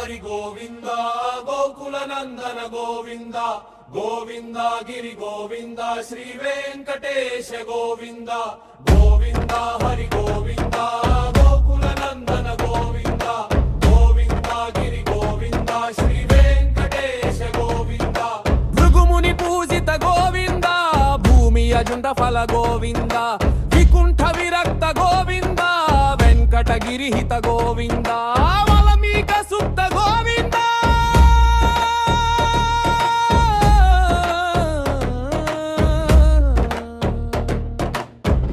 హరి గోవింద గోకుల నందన గోవింద గోవింద గిరి గోవింద శ్రీ వెంకటేశ గోవింద గోవింద హరి గోవింద గోకుల నందన గోవింద గోవింద గిరి గోవింద శ్రీ వెంకటేశ గోవింద భృగుముని పూజిత గోవింద భూమి అజుండ ఫల గోవింద వికుంఠ విరక్త గోవింద వెంకటగిరి హిత గోవింద సుప్త గోవింద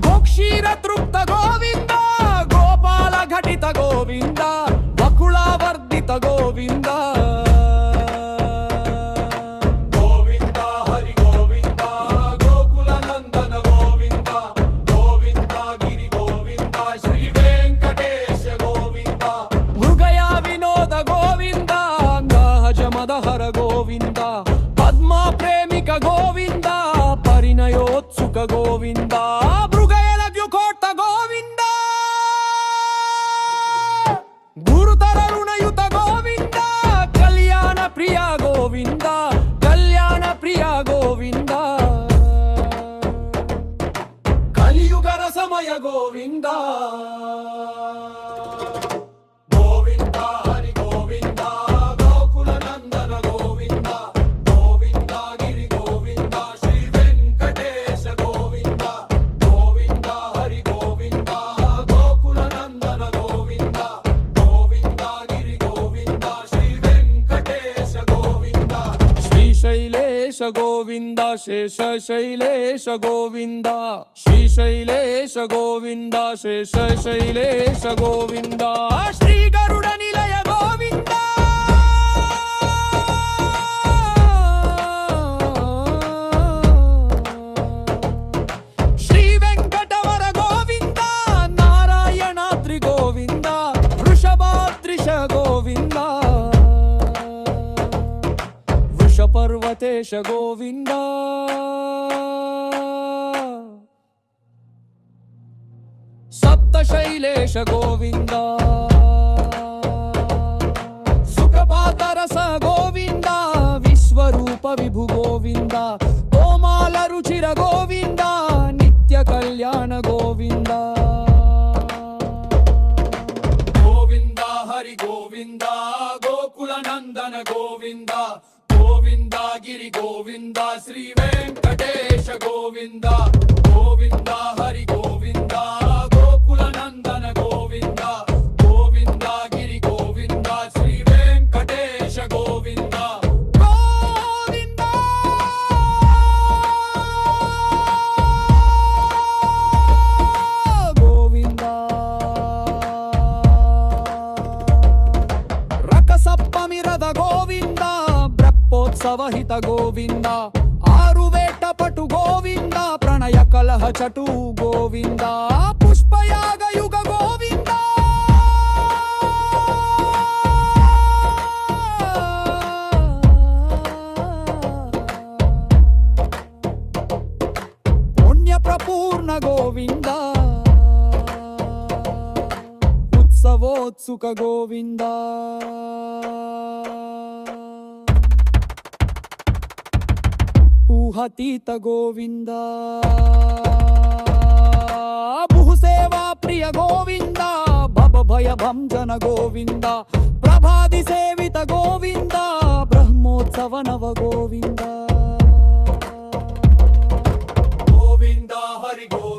గోక్షీర తృప్త గోవింద గోపాల ఘటిత గోవింద బకుళావర్ధిత గోవింద గోవింద హరి గోవింద గోకుల నందన గోవింద గోవింద గిరి గోవింద శ్రీ వెంకటేశ గోవింద మృగయా వినోద గోవింద మదహర గోవింద పద్మా ప్రేమిక గోవింద పరిణయోత్సుక గోవింద మృగయల ద్యుకోట గోవింద గురుతర రుణయుత గోవింద కళ్యాణ ప్రియ గోవింద కళ్యాణ ప్రియ గోవింద కలియుగ రసమయ గోవింద శైలేశ గోవింద శేష శైలేశ గోవింద శ్రీ శైలేశ గోవింద శేష శైలేశ గోవింద శ్రీ గరుడ నిలయ గోవింద శ్రీ వెంకటవర గోవింద నారాయణాద్రి గోవింద వృషభాద్రిశ గోవింద పర్వతేశ గోవింద సప్త శైలేశ గోవింద సుఖపాతరస గోవింద విశ్వరూప విభు గోవింద కోమాల రుచిర గోవింద నిత్య కళ్యాణ గోవింద గోవింద హరి గోవింద గోకుల నందన గోవింద గోవింద గిరి గోవింద శ్రీ వెంకటేశ గోవింద గోవింద హరి గోవింద గోకుల నందన గోవింద గోవింద గిరి గోవింద శ్రీ వెంకటేశ గోవింద గోవింద గోవింద రకసప్పమిరద గోవింద సవహిత గోవింద ఆరువేట పటు గోవింద ప్రణయ కలహ చటు గోవింద పుష్పయాగ యుగ గోవింద పుణ్య ప్రపూర్ణ గోవింద ఉత్సవోత్సుక గోవింద ఊహతీత గోవింద భూసేవా ప్రియ గోవింద భవ భయ భంజన గోవింద ప్రభాది సేవిత గోవింద బ్రహ్మోత్సవ నవ గోవింద గోవింద హరి గోవింద